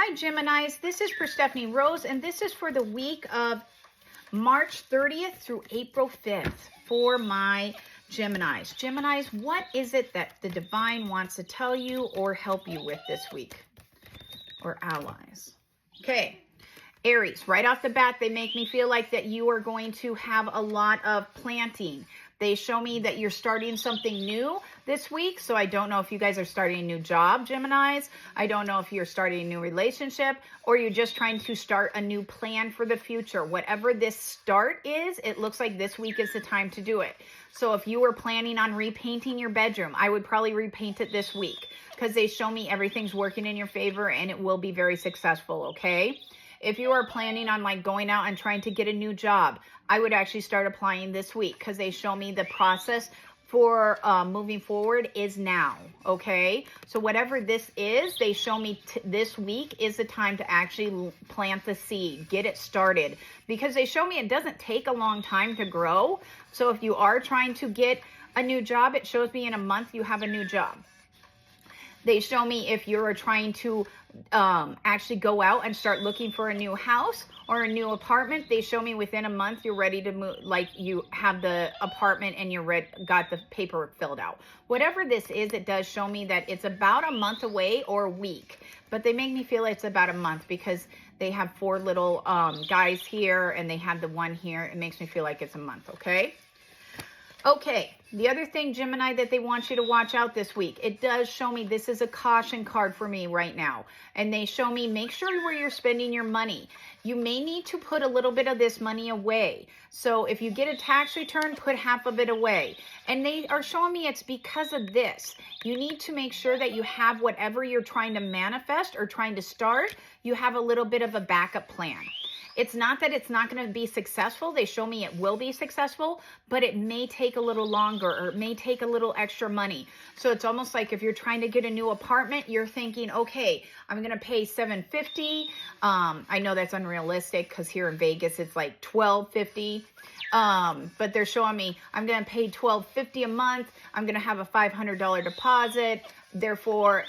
Hi, Geminis. This is Perstephane Rose, and this is for the week of March 30th through April 5th for my Geminis. Geminis, what is it that the divine wants to tell you or help you with this week? Or allies. Okay. Aries, right off the bat, they make me feel like that you are going to have a lot of planting. They show me that you're starting something new this week. So I don't know if you guys are starting a new job, Geminis. I don't know if you're starting a new relationship or you're just trying to start a new plan for the future. Whatever this start is, it looks like this week is the time to do it. So if you were planning on repainting your bedroom, I would probably repaint it this week because they show me everything's working in your favor and it will be very successful, okay? If you are planning on like going out and trying to get a new job, I would actually start applying this week because they show me the process for moving forward is now, okay? So whatever this is, they show me this week is the time to actually plant the seed, get it started. Because they show me it doesn't take a long time to grow. So if you are trying to get a new job, it shows me in a month you have a new job. They show me if you're trying to actually go out and start looking for a new house or a new apartment, they show me within a month you're ready to move, like you have the apartment and you're got the paperwork filled out. Whatever this is, it does show me that it's about a month away or a week, but they make me feel it's about a month because they have 4 little guys here and they have the one here. It makes me feel like it's a month, okay? Okay, the other thing, Gemini, that they want you to watch out this week, it does show me this is a caution card for me right now. And they show me make sure where you're spending your money. You may need to put a little bit of this money away. So if you get a tax return, put half of it away. And they are showing me it's because of this. You need to make sure that you have whatever you're trying to manifest or trying to start, you have a little bit of a backup plan. It's not that it's not going to be successful. They show me it will be successful, but it may take a little longer or it may take a little extra money. So it's almost like if you're trying to get a new apartment, you're thinking, okay, I'm going to pay $750. I know that's unrealistic because here in Vegas, it's like $1250. But they're showing me I'm going to pay $1250 a month. I'm going to have a $500 deposit. Therefore,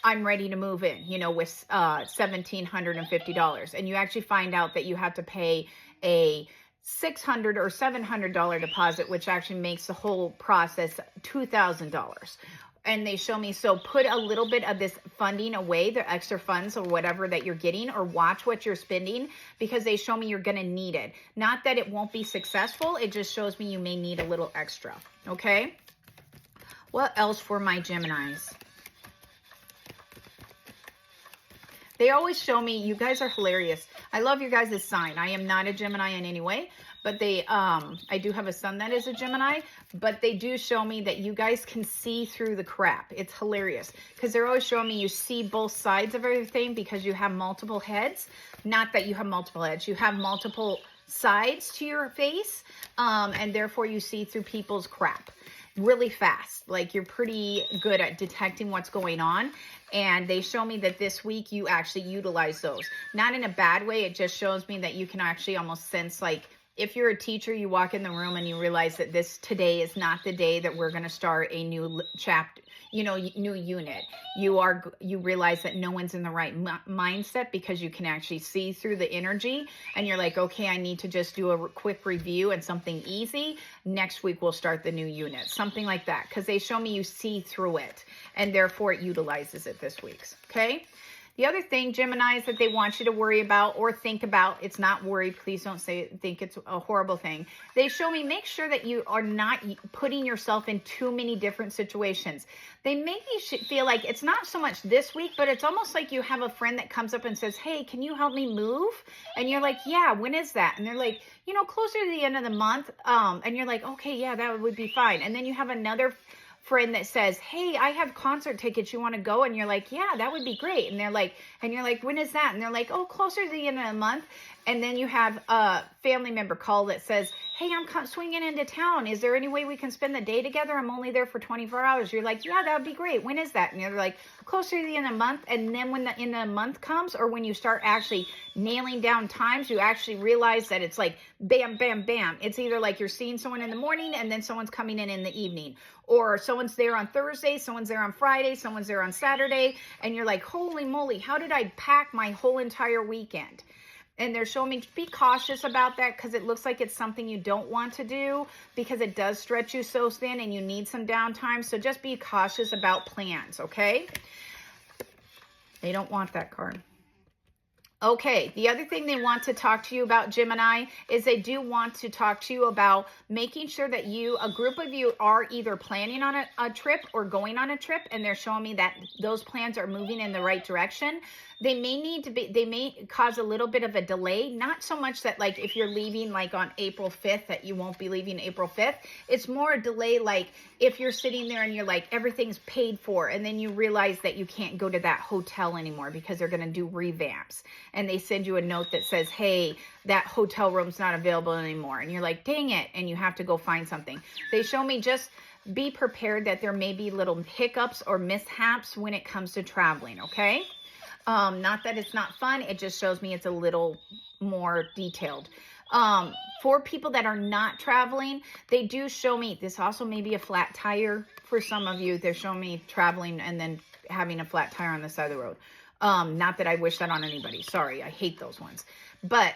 I'm ready to move in, you know, with $1,750. And you actually find out that you have to pay a $600 or $700 deposit, which actually makes the whole process $2,000. And they show me, so put a little bit of this funding away, the extra funds or whatever that you're getting, or watch what you're spending because they show me you're going to need it. Not that it won't be successful. It just shows me you may need a little extra. Okay. What else for my Geminis? They always show me, you guys are hilarious. I love your guys' sign. I am not a Gemini in any way, but I do have a son that is a Gemini, but they do show me that you guys can see through the crap. It's hilarious because they're always showing me you see both sides of everything because you have multiple heads. Not that you have multiple heads. You have multiple sides to your face, and therefore you see through people's crap really fast. Like you're pretty good at detecting what's going on. And they show me that this week you actually utilize those. Not in a bad way. It just shows me that you can actually almost sense, like if you're a teacher, you walk in the room and you realize that today is not the day that we're going to start a new chapter, you know, new unit. You realize that no one's in the right mindset because you can actually see through the energy and you're like, okay, I need to just do a quick review and something easy. Next week we'll start the new unit, something like that. Because they show me you see through it and therefore it utilizes it this week. Okay. The other thing, Gemini, is that they want you to worry about or think about, it's not worry, please don't think it's a horrible thing. They show me make sure that you are not putting yourself in too many different situations. They make me feel like it's not so much this week, but it's almost like you have a friend that comes up and says, hey, can you help me move? And you're like, yeah, when is that? And they're like, you know, closer to the end of the month. And you're like, okay, yeah, that would be fine. And then you have another friend that says, hey, I have concert tickets, you want to go? And you're like, yeah, that would be great. And you're like, when is that? And they're like, oh, closer to the end of the month. And then you have a family member call that says, hey, I'm swinging into town. Is there any way we can spend the day together? I'm only there for 24 hours. You're like, yeah, that would be great. When is that? And you're like, closer to the end of the month. And then when the end of the month comes, or when you start actually nailing down times, you actually realize that it's like bam, bam, bam. It's either like you're seeing someone in the morning and then someone's coming in the evening, or someone's there on Thursday, someone's there on Friday, someone's there on Saturday. And you're like, holy moly, how did I pack my whole entire weekend? And they're showing me, be cautious about that, because it looks like it's something you don't want to do, because it does stretch you so thin and you need some downtime. So just be cautious about plans, okay? They don't want that card. Okay, the other thing they want to talk to you about, Gemini, is they do want to talk to you about making sure that a group of you are either planning on a trip or going on a trip, and they're showing me that those plans are moving in the right direction. They may cause a little bit of a delay, not so much that like if you're leaving like on April 5th that you won't be leaving April 5th. It's more a delay like if you're sitting there and you're like, everything's paid for, and then you realize that you can't go to that hotel anymore because they're going to do revamps. And they send you a note that says, hey, that hotel room's not available anymore. And you're like, dang it. And you have to go find something. They show me just be prepared that there may be little hiccups or mishaps when it comes to traveling, okay? Not that it's not fun. It just shows me it's a little more detailed. For people that are not traveling, they do show me, this also may be a flat tire for some of you. They're showing me traveling and then having a flat tire on the side of the road. Not that I wish that on anybody. Sorry, I hate those ones. But,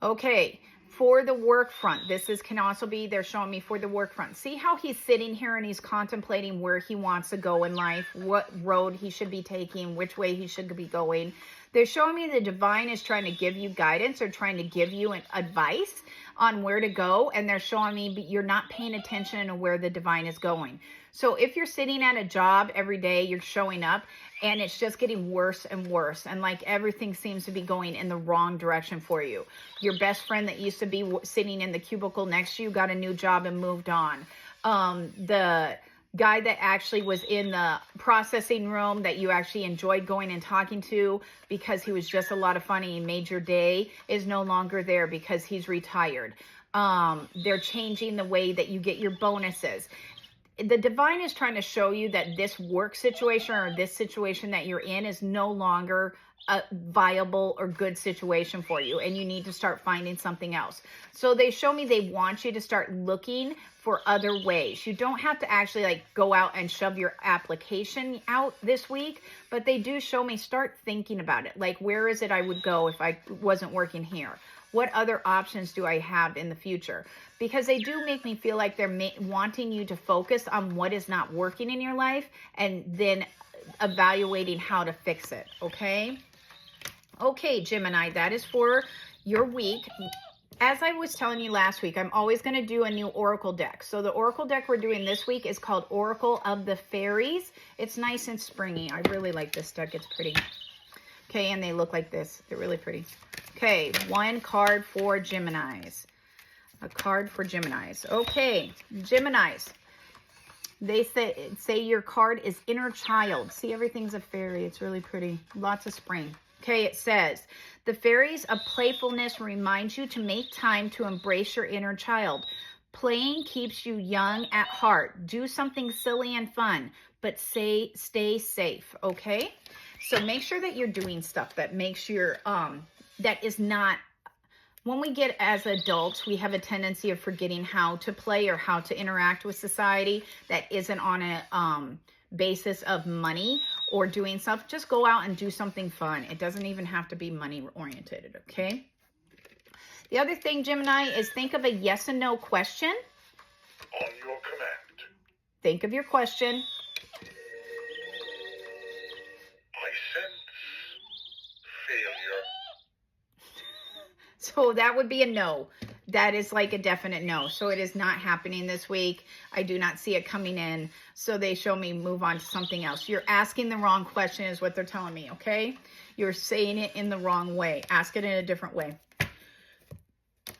okay. For the work front, can also be, they're showing me for the work front. See how he's sitting here and he's contemplating where he wants to go in life, what road he should be taking, which way he should be going. They're showing me the divine is trying to give you guidance or trying to give you an advice on where to go. And they're showing me you're not paying attention to where the divine is going. So if you're sitting at a job every day, you're showing up and it's just getting worse and worse. And like everything seems to be going in the wrong direction for you. Your best friend that used to be sitting in the cubicle next to you got a new job and moved on. The guy that actually was in the processing room that you actually enjoyed going and talking to because he was just a lot of fun and he made your day is no longer there because he's retired. They're changing the way that you get your bonuses. The divine is trying to show you that this work situation or this situation that you're in is no longer a viable or good situation for you, and you need to start finding something else. So they show me they want you to start looking for other ways. You don't have to actually like go out and shove your application out this week, but they do show me start thinking about it. Like, where is it I would go if I wasn't working here? What other options do I have in the future? Because they do make me feel like they're wanting you to focus on what is not working in your life and then evaluating how to fix it, okay? Okay, Gemini, that is for your week. As I was telling you last week, I'm always going to do a new Oracle deck. So the Oracle deck we're doing this week is called Oracle of the Fairies. It's nice and springy. I really like this deck. It's pretty. Okay, and they look like this. They're really pretty. Okay, one card for Geminis. A card for Geminis. Okay, Geminis. They say your card is inner child. See, everything's a fairy. It's really pretty. Lots of spring. Okay, it says, the fairies of playfulness remind you to make time to embrace your inner child. Playing keeps you young at heart. Do something silly and fun, but stay safe, okay? So make sure that you're doing stuff that makes your, that is not, when we get as adults, we have a tendency of forgetting how to play or how to interact with society that isn't on a basis of money or doing stuff. Just go out and do something fun. It doesn't even have to be money oriented, okay? The other thing, Gemini, is think of a yes and no question. On your command. Think of your question. I sense failure. So that would be a no. That is like a definite no. So it is not happening this week. I do not see it coming in. So they show me move on to something else. You're asking the wrong question is what they're telling me, okay? You're saying it in the wrong way. Ask it in a different way.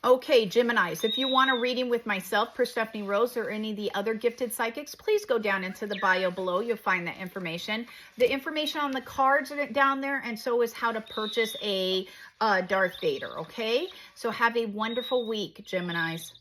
Okay, Geminis, if you want a reading with myself, Perstephane Rose, or any of the other gifted psychics, please go down into the bio below. You'll find that information. The information on the cards are down there, and so is how to purchase a Darth Vader, okay? So have a wonderful week, Geminis.